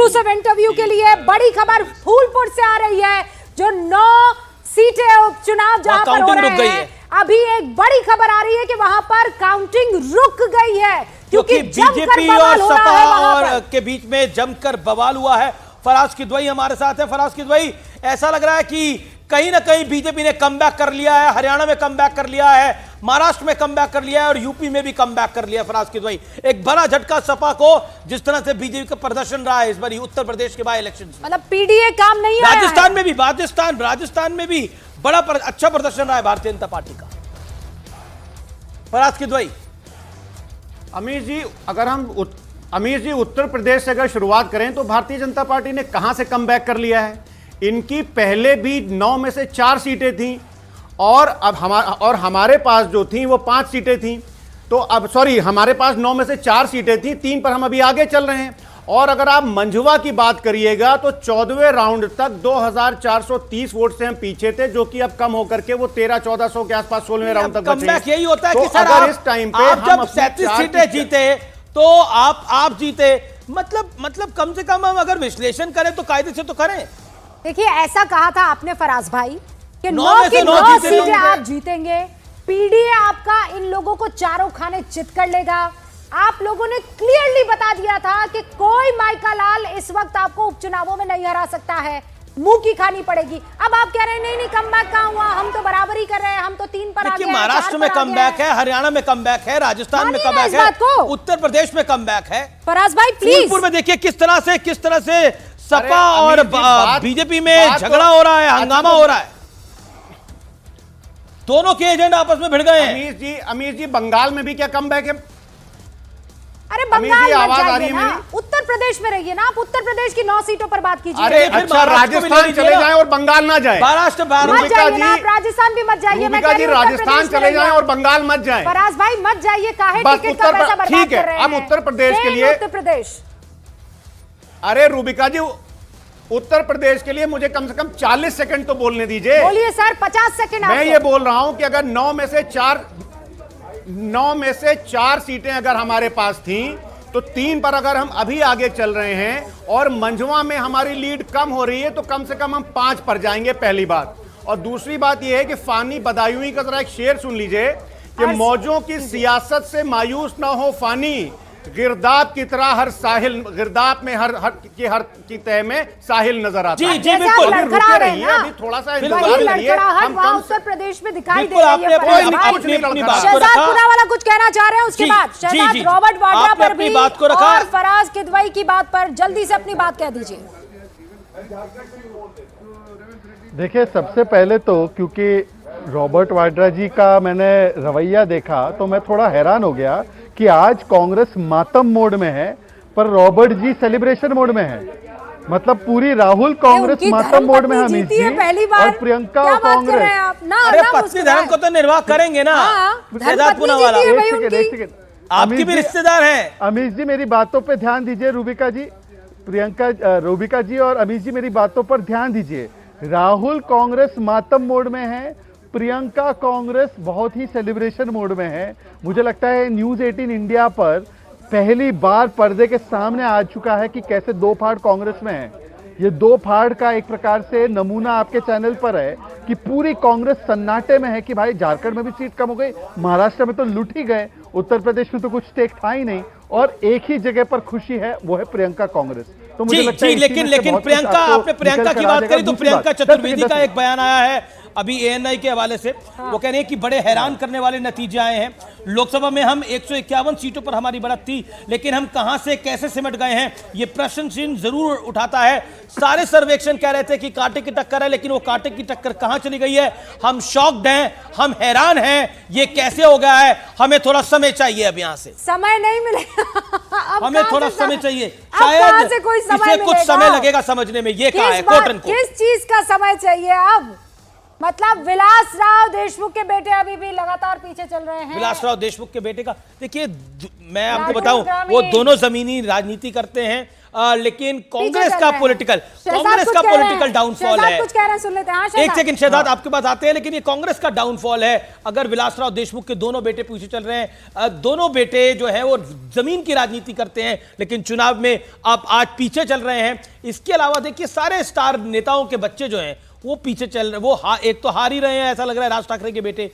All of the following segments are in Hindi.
एक्सक्लूसिव इंटरव्यू के लिए बड़ी खबर फूलपुर से आ रही है। जो 9 सीटें उपचुनाव जहां पर हो रहे हैं, अभी एक बड़ी खबर आ रही है कि वहां पर काउंटिंग रुक गई है क्योंकि बीजेपी और सपा और के बीच में जमकर बवाल हुआ है। फराज किदवई हमारे साथ है। फराज किदवई, ऐसा लग रहा है कि कहीं ना कहीं बीजेपी ने कमबैक कर लिया है। हरियाणा में कमबैक कर लिया है, महाराष्ट्र में कमबैक कर लिया है और यूपी में भी कमबैक कर लिया है। फराज किदवई, एक बड़ा झटका सपा को, जिस तरह से बीजेपी का प्रदर्शन रहा है इस बार उत्तर प्रदेश के बाय इलेक्शन, मतलब पीडीए काम नहीं आया है। राजस्थान में भी बड़ा अच्छा प्रदर्शन रहा है भारतीय जनता पार्टी का। फराज किदवई, अमीर जी उत्तर प्रदेश से अगर शुरुआत करें तो भारतीय जनता पार्टी ने कहां से कमबैक कर लिया है। इनकी पहले भी 9 में से 4 सीटें थीं और अब हमारे पास जो थी वो 5 सीटें थीं। तो अब हमारे पास 9 में से 4 सीटें थीं, 3 पर हम अभी आगे चल रहे हैं। और अगर आप मंझुआ की बात करिएगा तो 14वें राउंड तक 2430 वोट से हम पीछे थे, जो कि अब कम होकर के वो 1300-1400 के आसपास 16वें राउंड तक बचे। यही होता है तो कि सर अगर इस टाइम पे आप जब 37 सीटें जीते तो आप जीते, मतलब कम से कम हम अगर विश्लेषण करें तो कायदे से तो करें। देखिए, ऐसा कहा था आपने फराज भाई कि 9 की 9 सीटें आप जीतेंगे, पीडीए आपका इन लोगों को चारों खाने चित कर लेगा। आप लोगों ने क्लियरली बता दिया था कि कोई माइका लाल इस वक्त आपको उपचुनावों में नहीं हरा सकता है, मुंह की खानी पड़ेगी। अब आप कह रहे हैं नहीं कमबैक कहां हुआ, हम तो बराबरी कर रहे हैं, हम तो 3 पर आ गए हैं। महाराष्ट्र में कमबैक है, हरियाणा में कमबैक है, राजस्थान में कमबैक है, उत्तर प्रदेश में कमबैक है। फराज भाई प्लीज, फूलपुर में देखिए किस तरह से सपा और बीजेपी में झगड़ा हो रहा है, हंगामा हो रहा है। दोनों के एजेंट आपस में भिड़ गए हैं। अमीर जी बंगाल में भी क्या कमबैक है? अरे बंगाल मत जाइए ना, उत्तर प्रदेश में रहिए ना। आप उत्तर प्रदेश की 9 सीटों पर बात कीजिए। अरे अच्छा, राजस्थान चले जाएं और बंगाल ना जाएं। महाराष्ट्र मत जाइए ना, राजस्थान भी मत जाइए। मैं कह रही हूं राजस्थान चले जाएं और बंगाल मत जाएं। फराज भाई मत जाइए, काहे टिकट का पैसा बर्बाद कर रहे हैं। अब उत्तर प्रदेश के लिए, उत्तर प्रदेश, अरे रूबिका जी, उत्तर प्रदेश के लिए मुझे कम से कम 40 सेकंड तो बोलने दीजिए। बोलिए सर, 50 सेकंड। मैं ये बोल रहा हूं कि अगर 9 में से 4 सीटें अगर हमारे पास थीं तो 3 पर अगर हम अभी आगे चल रहे हैं और मंझुआ में हमारी लीड कम हो रही है तो कम से कम हम 5 पर जाएंगे, पहली बात। और दूसरी बात यह है कि फानी बदायूं का जरा एक शेर सुन लीजिए कि मौजों की सियासत से मायूस ना हो फानी, गिरदाब की तरह हर साहिल, गिरदाब में हर की तह में साहिल नजर आता है। जी बिल्कुल, रुके रहिए, अभी थोड़ा सा इंतजार करिए। हम उत्तर प्रदेश में दिखाई दे रही है। शहजादपुरा वाला कुछ कहना चाह रहे हैं, उसके बाद शहजाद रॉबर्ट वाड्रा पर भी और फराज किदवई की बात पर जल्दी से अपनी बात कह दीजिए। देखिए, सबसे पहले तो क्योंकि रॉबर्ट वाड्रा जी का मैंने रवैया देखा तो मैं थोड़ा हैरान हो गया कि आज कांग्रेस मातम मोड में है पर रॉबर्ट जी सेलिब्रेशन मोड में है। मतलब पूरी राहुल कांग्रेस मातम मोड में है, अमित जी और प्रियंका कांग्रेस। अरे पत्नी धर्म को तो निर्वाह करेंगे ना, शहजादपुरा वाला। आपकी भी रिश्तेदार हैं। अमित जी मेरी बातों पे ध्यान दीजिए, रूबिका जी और अमित जी मेरी बातों पर ध्यान दीजिए। राहुल कांग्रेस मातम मोड में है, प्रियंका कांग्रेस बहुत ही सेलिब्रेशन मोड में है। मुझे लगता है न्यूज़ 18 इंडिया पर पहली बार पर्दे के सामने आ चुका है कि कैसे 2 फाड़ कांग्रेस में है। ये 2 फाड़ का एक प्रकार से नमूना आपके चैनल पर है कि पूरी कांग्रेस सन्नाटे में है कि भाई झारखंड में भी सीट कम हो गई, महाराष्ट्र में तो लुट ही गए, उत्तर प्रदेश में तो कुछ टेक था ही नहीं और एक ही जगह पर खुशी है, वो है प्रियंका कांग्रेस। तो मुझे लगता है लेकिन प्रियंका, आपने प्रियंका की बात करी तो प्रियंका चतुर्वेदी का एक बयान आया है अभी एएनआई के हवाले से। वो कह रहे हैं कि बड़े हैरान करने वाले नतीजे आए हैं। लोकसभा में हम 151 सीटों पर हमारी बढ़त थी, लेकिन हम कहां से कैसे सिमट गए हैं, ये प्रश्न चिन्ह जरूर उठाता है। सारे सर्वेक्षण कह रहे थे कि कांटे की टक्कर है, लेकिन वो कांटे की टक्कर कहां चली गई है। हम शॉक्ड हैं, हम हैरान हैं, ये कैसे हो गया है। हमें थोड़ा समय चाहिए, अब यहां से समय नहीं मिलेगा। हमें थोड़ा समय चाहिए, शायद इसे कुछ समय लगेगा समझने में। ये कहा है कोटन को, किस चीज का समय चाहिए अब? मतलब विलासराव देशमुख के बेटे अभी भी लगातार पीछे चल रहे हैं। विलासराव देशमुख के बेटे का देखिए, मैं आपको बताऊं, वो दोनों जमीनी राजनीति करते हैं। लेकिन कांग्रेस का पॉलिटिकल डाउनफॉल है। कुछ कह रहे हैं, सुन लेते हैं। हाँ, एक सेकंड शहजाद, आपके पास आते हैं, लेकिन ये कांग्रेस का डाउनफॉल है। अगर विलासराव देशमुख के दोनों बेटे पीछे चल रहे हैं, दोनों बेटे जो है वो जमीन की राजनीति करते हैं, लेकिन चुनाव में आप आज पीछे चल रहे हैं। इसके अलावा देखिए सारे स्टार नेताओं के बच्चे जो हैं वो पीछे चल रहे, वो एक तो हार ही रहे हैं, ऐसा लग रहा है। राज ठाकरे के बेटे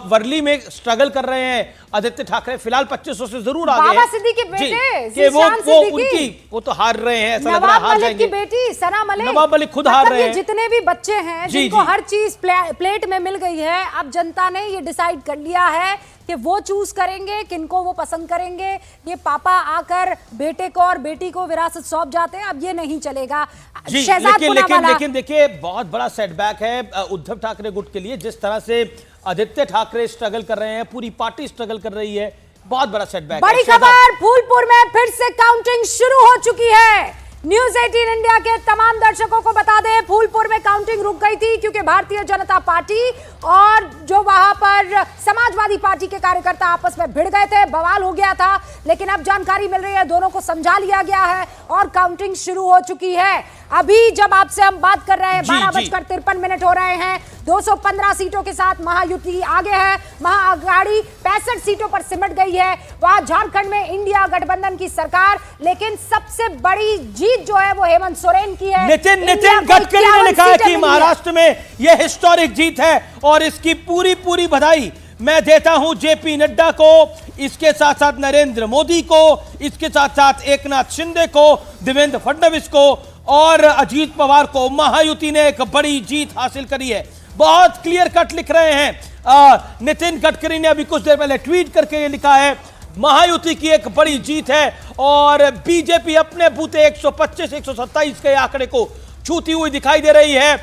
वर्ली में स्ट्रगल कर रहे हैं। आदित्य ठाकरे फिलहाल 2500 से जरूर आगे बाबा हैं। सिद्दीकी के बेटे, कि वो ज़ीशान सिद्दीकी। उनकी वो तो हार रहे हैं, ऐसा लग रहा है नवाब हार मलिक जाएंगे। की बेटी सना मलिक, नवाब मलिक खुद हार मतलब रहे ये हैं। जितने भी बच्चे हैं जी, जिनको जी। हर चीज प्लेट में मिल गई है, अब जनता ने ये डिसाइड कर लिया है कि वो चूज करेंगे किनको वो पसंद करेंगे। ये पापा आकर बेटे को और बेटी को विरासत सौंप जाते हैं, अब ये नहीं चलेगा। जी, शहजाद लेकिन देखिए बहुत बड़ा सेटबैक है उद्धव ठाकरे गुट के लिए। जिस तरह से आदित्य ठाकरे स्ट्रगल कर रहे हैं, पूरी पार्टी स्ट्रगल कर रही है, बहुत बड़ा सेटबैक। बड़ी खबर, फूलपुर में फिर से काउंटिंग शुरू हो चुकी है। न्यूज 18 इंडिया के तमाम दर्शकों को बता दें, फूलपुर में काउंटिंग रुक गई थी क्योंकि भारतीय जनता पार्टी और जो वहां पर समाजवादी पार्टी के कार्यकर्ता आपस में भिड़ गए थे, बवाल हो गया था। लेकिन अब जानकारी मिल रही है दोनों को समझा लिया गया है और काउंटिंग शुरू हो चुकी है। अभी जब आपसे हम बात कर रहे हैं 12:53 हो रहे हैं। 215 सीटों के साथ महायुति आगे है। महाअघाड़ी 65 सीटों पर सिमट गई है। वहां झारखंड में इंडिया गठबंधन की सरकार, लेकिन सबसे बड़ी जीत जो है वो हेमंत सोरेन की है। नितिन गडकरी ने लिखा है कि महाराष्ट्र में यह हिस्टोरिक जीत है और इसकी पूरी बधाई मैं देता हूं जेपी नड्डा को, इसके साथ साथ नरेंद्र मोदी को, इसके साथ साथ एकनाथ शिंदे को, देवेंद्र फडणवीस को और अजीत पवार को। महायुति ने एक बड़ी जीत हासिल करी है। बहुत क्लियर कट लिख रहे हैं नितिन गडकरी ने अभी कुछ देर पहले ट्वीट करके ये लिखा है, महायुति की एक बड़ी जीत है और बीजेपी अपने बूते 125-127 के आंकड़े को छूती हुई दिखाई दे रही है।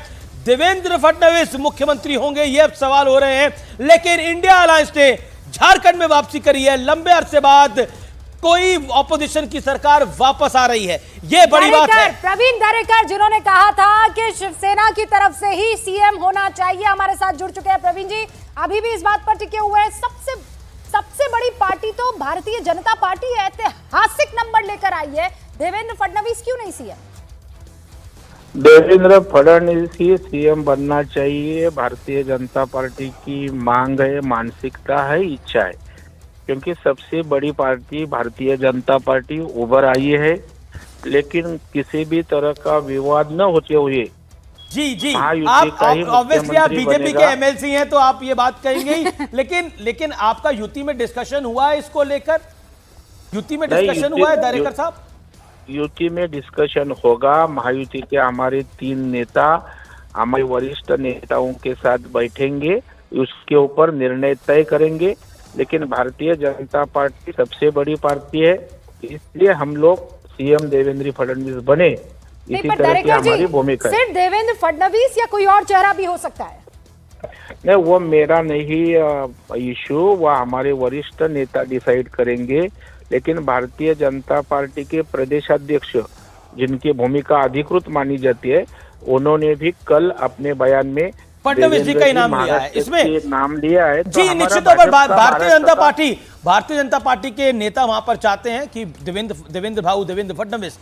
देवेंद्र फडणवीस मुख्यमंत्री होंगे ये अब सवाल हो रहे हैं, लेकिन इंडिया अलायंस ने झारखंड में वापसी करी है। लंबे अरसे बाद कोई ऑपोजिशन की सरकार वापस आ रही है, ये बड़ी बात है। प्रवीण दरेकर जिन्होंने कहा था कि शिवसेना की तरफ से ही सीएम होना चाहिए, हमारे साथ जुड़ चुके हैं। प्रवीण जी अभी भी इस बात पर टिके हुए हैं। सबसे बड़ी पार्टी तो भारतीय जनता पार्टी है, ऐतिहासिक नंबर लेकर आई है। देवेंद्र फडणवीस क्यों नहीं सीएम? देवेंद्र फडणवीस ही सीएम बनना चाहिए। भारतीय जनता पार्टी की मांग है, मानसिकता है, इच्छा है, क्योंकि सबसे बड़ी पार्टी भारतीय जनता पार्टी उभर आई है, लेकिन किसी भी तरह का विवाद न होते हुए जी आप ऑब्वियसली आप बीजेपी के एमएलसी हैं तो आप ये बात कहेंगे ही, लेकिन आपका यूटी में डिस्कशन हुआ है इसको लेकर? यूटी में डिस्कशन हुआ है दरेकर साहब? यूटी में डिस्कशन होगा। महायुति के हमारे 3 नेता हमारे वरिष्ठ नेताओं के साथ बैठेंगे, उसके ऊपर निर्णय तय करेंगे। लेकिन भारतीय जनता पार्टी सबसे बड़ी पार्टी है, इसलिए हम लोग सीएम देवेंद्र फडणवीस बने, इसी तरह की हमारी भूमिका है। सिर्फ देवेंद्र फडणवीस या कोई और चेहरा भी हो सकता है? नहीं, वो मेरा नहीं इशू, वह हमारे वरिष्ठ नेता डिसाइड करेंगे। लेकिन भारतीय जनता पार्टी के प्रदेश अध्यक्ष जिनकी भूमिका अधिकृत मानी जाती है, उन्होंने भी कल अपने बयान में फडणवीस जी का ही नाम लिया है। इसमें नाम लिया है तो जी निश्चित तौर पर भारतीय जनता पार्टी के नेता वहां पर चाहते हैं कि देवेंद्र फडणवीस